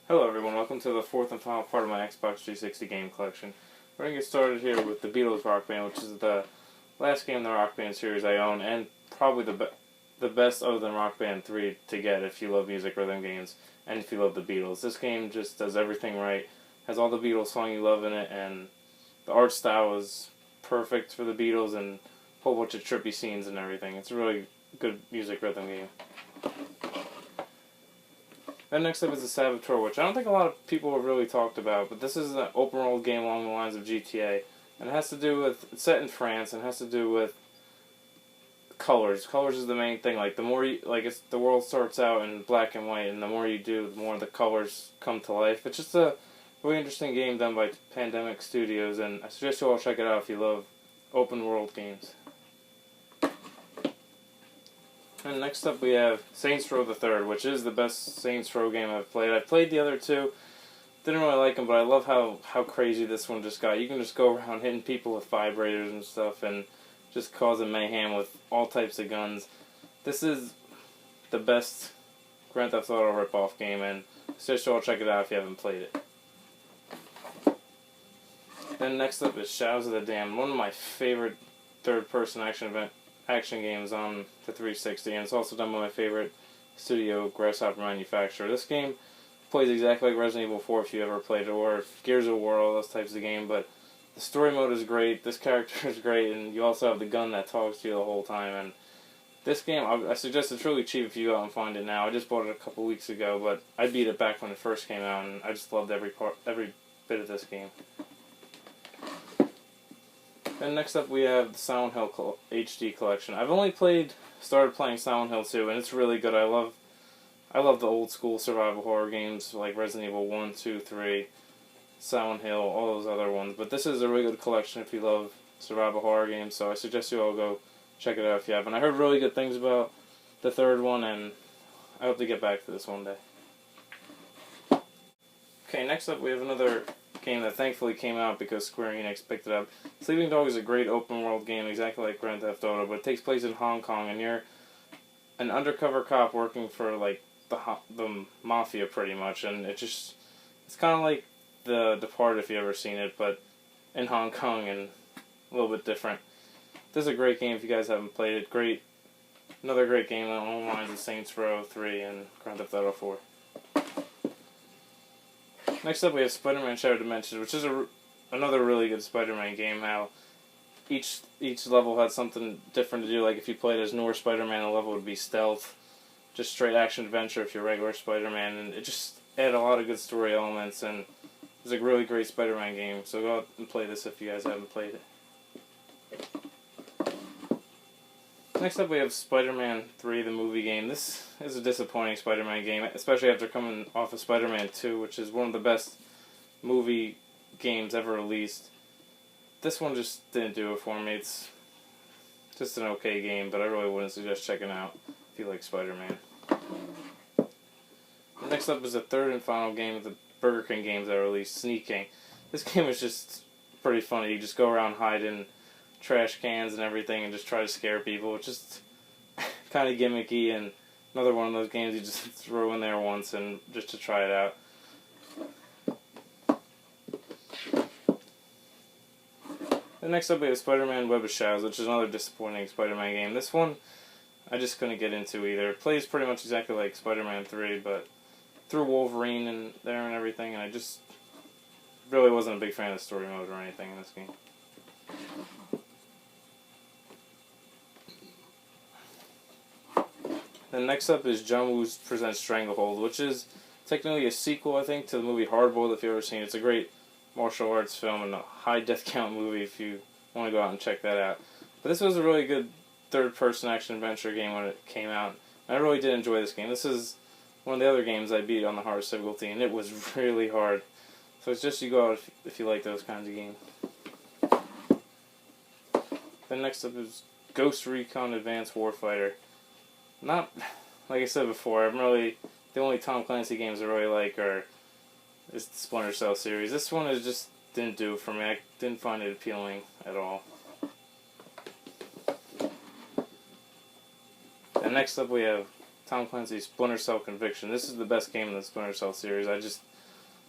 Hello everyone, welcome to the fourth and final part of my Xbox 360 game collection. We're going to get started here with the Beatles Rock Band, which is the last game in the Rock Band series I own, and probably the best other than Rock Band 3 to get if you love music rhythm games, and if you love the Beatles. This game just does everything right, has all the Beatles songs you love in it, and the art style is perfect for the Beatles, and a whole bunch of trippy scenes and everything. It's a really good music rhythm game. Then next up is the Saboteur, which I don't think a lot of people have really talked about, but this is an open world game along the lines of GTA, and it has to do with, it's set in France, and it has to do with colors. Colors is the main thing. Like the more you, the world starts out in black and white, and the more you do, the more the colors come to life. It's just a really interesting game done by Pandemic Studios, and I suggest you all check it out if you love open world games. And next up we have Saints Row the Third, which is the best Saints Row game I've played. I've played the other two, didn't really like them, but I love how crazy this one just got. You can just go around hitting people with vibrators and stuff and just causing mayhem with all types of guns. This is the best Grand Theft Auto rip-off game, and I suggest you all check it out if you haven't played it. Then next up is Shadows of the Damned, one of my favorite third-person action games on the 360, and it's also done by my favorite studio, Grasshopper Manufacturer. This game plays exactly like Resident Evil 4 if you ever played it, or Gears of War, all those types of game, but the story mode is great, this character is great, and you also have the gun that talks to you the whole time. And this game, I suggest it's really cheap if you go out and find it now. I just bought it a couple weeks ago, but I beat it back when it first came out, and I just loved every bit of this game. And next up we have the Silent Hill HD collection. I've only started playing Silent Hill 2, and it's really good. I love the old school survival horror games like Resident Evil 1, 2, 3, Silent Hill, all those other ones. But this is a really good collection if you love survival horror games, so I suggest you all go check it out if you haven't. I heard really good things about the third one, and I hope to get back to this one day. Okay, next up we have another game that thankfully came out because Square Enix picked it up. Sleeping Dog is a great open world game, exactly like Grand Theft Auto, but it takes place in Hong Kong, and you're an undercover cop working for like the mafia pretty much, and it's kind of like The Departed if you've ever seen it, but in Hong Kong and a little bit different. This is a great game if you guys haven't played it. Another great game along the lines of Saints Row 3 and Grand Theft Auto 4. Next up we have Spider-Man Shattered Dimensions, which is another really good Spider-Man game. How each level had something different to do. Like if you played as newer Spider-Man, the level would be stealth, just straight action adventure if you're regular Spider-Man, and it just added a lot of good story elements, and it's a really great Spider-Man game. So go out and play this if you guys haven't played it. Next up we have Spider-Man 3, the movie game. This is a disappointing Spider-Man game, especially after coming off of Spider-Man 2, which is one of the best movie games ever released. This one just didn't do it for me. It's just an okay game, but I really wouldn't suggest checking out if you like Spider-Man. Next up is the third and final game of the Burger King games that I released, Sneak King. This game is just pretty funny. You just go around hiding trash cans and everything and just try to scare people. It's just kind of gimmicky, and another one of those games you just throw in there once and just to try it out. And next up we have Spider-Man Web of Shadows, which is another disappointing Spider-Man game. This one I just couldn't get into either. It plays pretty much exactly like Spider-Man 3, but threw Wolverine in there and everything, and I just really wasn't a big fan of the story mode or anything in this game. Then next up is John Woo Presents Stranglehold, which is technically a sequel, I think, to the movie Hardboiled, if you've ever seen it. It's a great martial arts film and a high death count movie if you want to go out and check that out. But this was a really good third-person action-adventure game when it came out. I really did enjoy this game. This is one of the other games I beat on the hardest difficulty, and it was really hard. So it's just you go out if you like those kinds of games. Then next up is Ghost Recon Advanced Warfighter. Not, like I said before, the only Tom Clancy games I really like is the Splinter Cell series. This one just didn't do it for me. I didn't find it appealing at all. And next up we have Tom Clancy's Splinter Cell Conviction. This is the best game in the Splinter Cell series. I just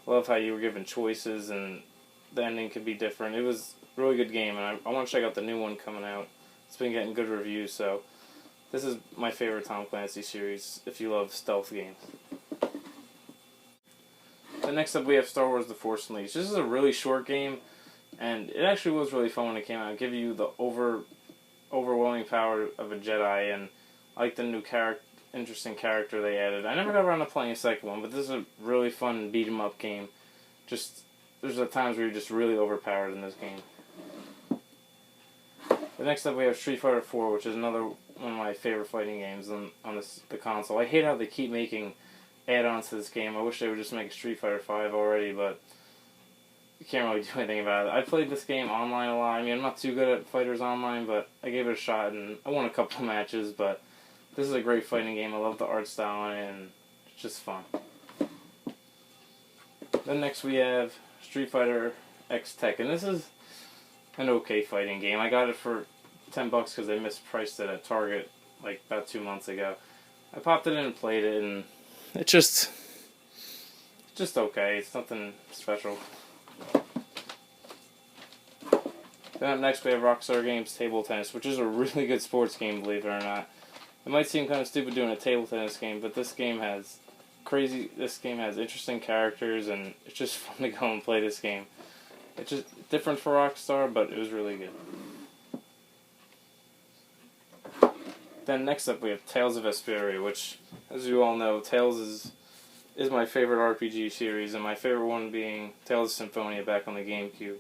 love how you were given choices and the ending could be different. It was a really good game, and I want to check out the new one coming out. It's been getting good reviews, so this is my favorite Tom Clancy series if you love stealth games. Then next up we have Star Wars The Force Unleashed. This is a really short game, and it actually was really fun when it came out. It gave you the overwhelming power of a Jedi, and I like the new interesting character they added. I never got around to playing a second one, but this is a really fun beat 'em up game. Just there's times where you're just really overpowered in this game. The next up we have Street Fighter 4, which is another one of my favorite fighting games on the console. I hate how they keep making add-ons to this game. I wish they would just make Street Fighter 5 already, but you can't really do anything about it. I played this game online a lot. I mean, I'm not too good at Fighters Online, but I gave it a shot, and I won a couple matches, but this is a great fighting game. I love the art style on it, and it's just fun. Then next we have Street Fighter X Tekken. This is an okay fighting game. I got it for $10 because they mispriced it at Target like about 2 months ago. I popped it in and played it, and it's just okay. It's nothing special. Then up next we have Rockstar Games Table Tennis, which is a really good sports game, believe it or not. It might seem kind of stupid doing a table tennis game, but this game has interesting characters, and it's just fun to go and play this game. It's just different for Rockstar, but it was really good. Then next up we have Tales of Vesperia, which, as you all know, Tales is my favorite RPG series, and my favorite one being Tales of Symphonia back on the GameCube.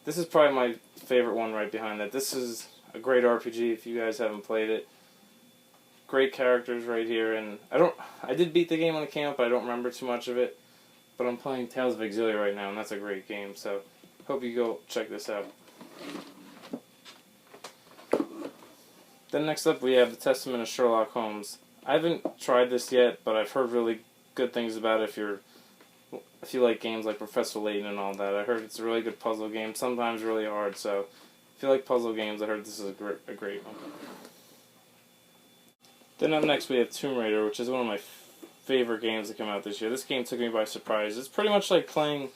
This is probably my favorite one right behind that. This is a great RPG if you guys haven't played it. Great characters right here, and I did beat the game when it came out, but I don't remember too much of it. But I'm playing Tales of Exilia right now, and that's a great game, so hope you go check this out. Then next up we have The Testament of Sherlock Holmes. I haven't tried this yet, but I've heard really good things about it if you like games like Professor Layton and all that. I heard it's a really good puzzle game, sometimes really hard, so if you like puzzle games, I heard this is a great one. Then up next we have Tomb Raider, which is one of my favorite games that came out this year. This game took me by surprise. It's pretty much like playing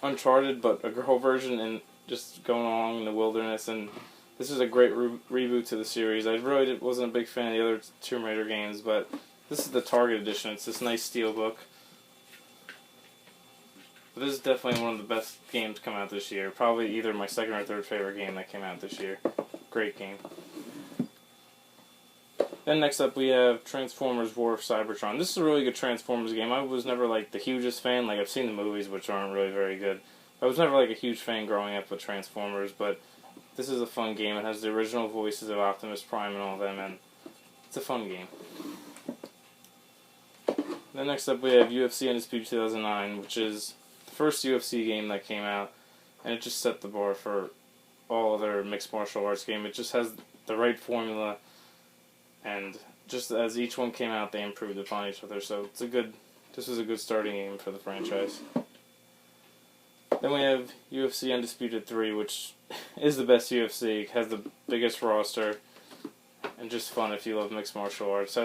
Uncharted, but a girl version and just going along in the wilderness, and this is a great reboot to the series. I really wasn't a big fan of the other Tomb Raider games, but this is the Target edition. It's this nice steel book. But this is definitely one of the best games to come out this year. Probably either my second or third favorite game that came out this year. Great game. Then next up we have Transformers War of Cybertron. This is a really good Transformers game. I was never like the hugest fan. Like, I've seen the movies, which aren't really very good. I was never like a huge fan growing up with Transformers, but this is a fun game. It has the original voices of Optimus Prime and all of them, and it's a fun game. Then next up we have UFC Undisputed 2009, which is the first UFC game that came out, and it just set the bar for all other mixed martial arts game. It just has the right formula, and just as each one came out, they improved upon each other. So this was a good starting game for the franchise. Then we have UFC Undisputed 3, which is the best UFC. It has the biggest roster, and just fun if you love mixed martial arts.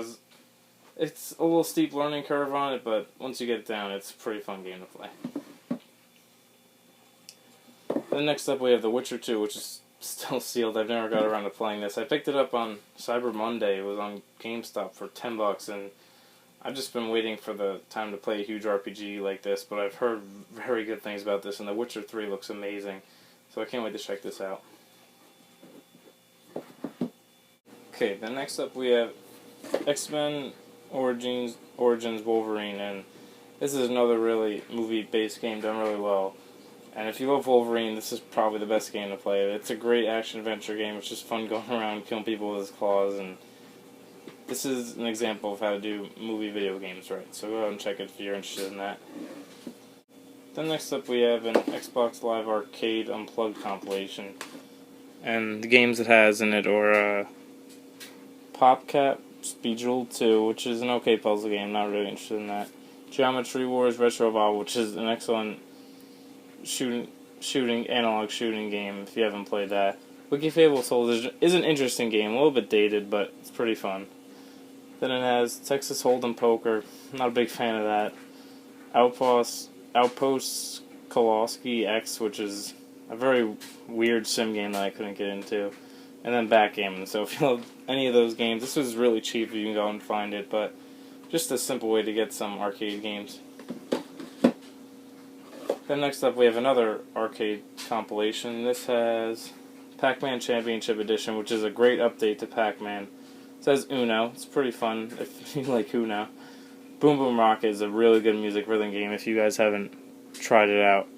It's a little steep learning curve on it, but once you get it down, it's a pretty fun game to play. Then next up we have The Witcher 2, which is still sealed. I've never got around to playing this. I picked it up on Cyber Monday. It was on GameStop for $10, and I've just been waiting for the time to play a huge RPG like this, but I've heard very good things about this, and The Witcher 3 looks amazing, so I can't wait to check this out. Okay, then next up we have X-Men Origins Wolverine, and this is another really movie-based game done really well. And if you love Wolverine, this is probably the best game to play. It's a great action-adventure game. It's just fun going around killing people with his claws, and this is an example of how to do movie video games right. So go ahead and check it if you're interested in that. Then next up we have an Xbox Live Arcade Unplugged compilation. And the games it has in it are PopCap Speedrule 2, which is an okay puzzle game, not really interested in that. Geometry Wars Retro Evolve, which is an excellent analog shooting game if you haven't played that. Wiki Fable Souls is an interesting game, a little bit dated, but it's pretty fun. Then it has Texas Hold'em Poker. I'm not a big fan of that. Outpost Kowalski X, which is a very weird sim game that I couldn't get into. And then Backgammon. So if you love any of those games, this was really cheap if you can go and find it, but just a simple way to get some arcade games. Then next up we have another arcade compilation. This has Pac-Man Championship Edition, which is a great update to Pac-Man. It says Uno. It's pretty fun if you like Uno. Boom Boom Rocket is a really good music rhythm game if you guys haven't tried it out.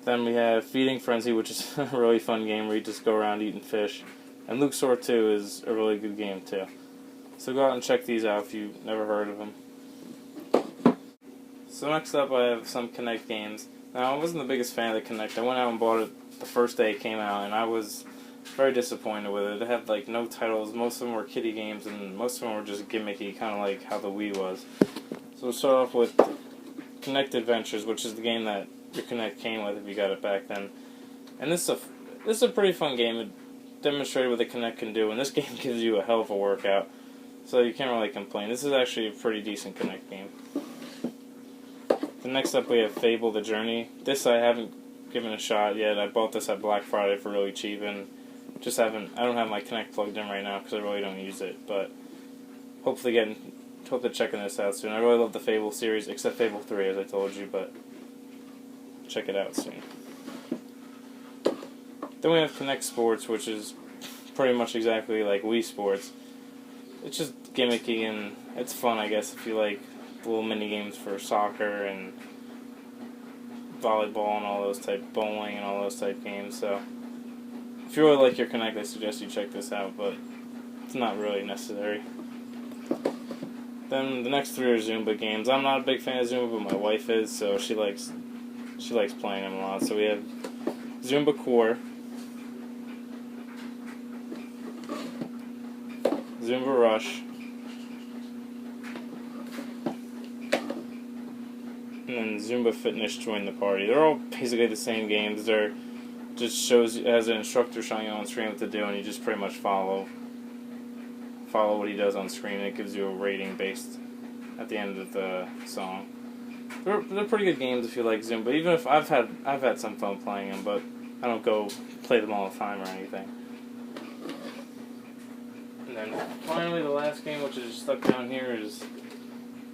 Then we have Feeding Frenzy, which is a really fun game where you just go around eating fish. And Luxor 2 is a really good game too. So go out and check these out if you've never heard of them. So next up I have some Kinect games. Now I wasn't the biggest fan of the Kinect. I went out and bought it the first day it came out and I was very disappointed with it. It had like no titles, most of them were kiddie games and most of them were just gimmicky, kind of like how the Wii was. So we'll start off with Kinect Adventures, which is the game that your Kinect came with if you got it back then. And this is a pretty fun game. It demonstrated what the Kinect can do, and this game gives you a hell of a workout, so you can't really complain. This is actually a pretty decent Kinect game. Then next up we have Fable the Journey. This I haven't given a shot yet. I bought this at Black Friday for really cheap, and I don't have my Kinect plugged in right now because I really don't use it, but hope to checking this out soon. I really love the Fable series, except Fable 3 as I told you, but check it out soon. Then we have Kinect Sports, which is pretty much exactly like Wii Sports. It's just gimmicky and it's fun, I guess, if you like little mini games for soccer and volleyball and all those type, bowling and all those type games. So if you really like your Kinect, I suggest you check this out, but it's not really necessary. Then the next three are Zumba games. I'm not a big fan of Zumba, but my wife is, so she likes playing them a lot. So we have Zumba Core, Zumba Rush, and then Zumba Fitness Join the Party. They're all basically the same games. They're just shows you as an instructor showing you on screen what to do, and you just pretty much follow what he does on screen, and it gives you a rating based at the end of the song. They're pretty good games if you like Zumba. Even if I've had some fun playing them, but I don't go play them all the time or anything. And then finally the last game, which is stuck down here, is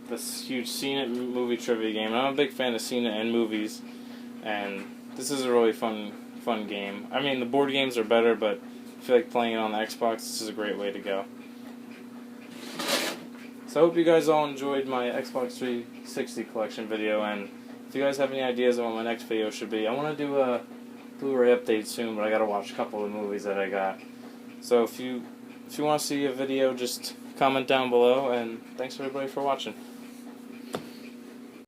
this huge Seen It movie trivia game. And I'm a big fan of Seen It and movies, and this is a really fun game. I mean, the board games are better, but if you like playing it on the Xbox, this is a great way to go. So I hope you guys all enjoyed my Xbox 360 collection video, and if you guys have any ideas on what my next video should be, I want to do a Blu-ray update soon, but I gotta watch a couple of the movies that I got. So if you want to see a video, just comment down below, and thanks everybody for watching.